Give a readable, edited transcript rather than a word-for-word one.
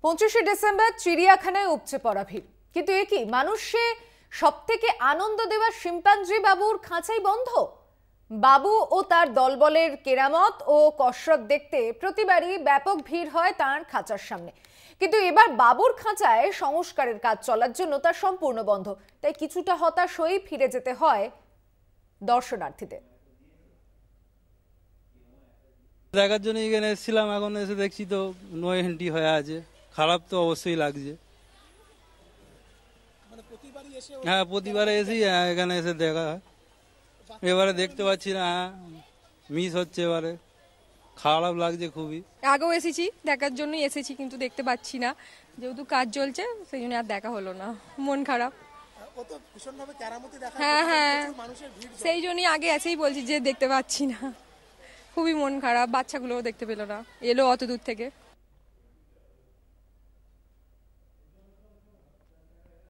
25শে December চিড়িয়াখানায় উপচে পড়া ভিড়, কিন্তু এ কি মানুষে সবথেকে আনন্দ দেওয়া শিম্পাঞ্জি বাবুর খাঁচাই বন্ধ। বাবু ও তার দলবলের কেরামত ও কসরত দেখতে প্রতিবারই ব্যাপক ভিড় হয় তার খাঁচার সামনে, কিন্তু এবার বাবুর খাঁচায় সংস্কারের কাজ চলার জন্য তা সম্পূর্ণ বন্ধ। তাই কিছুটা হতাশ হয়ে ফিরে যেতে হয় দর্শনার্থীদের। দেখার জন্য এখানে এসেছিলাম, এখন এসে দেখছি তো নো এন্ট্রি হয়ে আছে। খারাপ তো অবশ্যই লাগছে। হ্যাঁ, প্রতিবারে এসেই এখানে এসে দেখা হয়, এবারে দেখতে পাচ্ছি না, মিস হচ্ছে, এবারে খারাপ লাগছে খুবই। আগেও এসেছি, দেখার জন্যই এসেছি, কিন্তু দেখতে পাচ্ছি না, যেহেতু কাজ চলছে সেই জন্য আর দেখা হলো না, মন খারাপ। হ্যাঁ, সেই জন্যই আগে এসেই বলছি যে দেখতে পাচ্ছি না, খুবই মন খারাপ। বাচ্চাগুলোও দেখতে পেলো না, এলো অত দূর থেকে।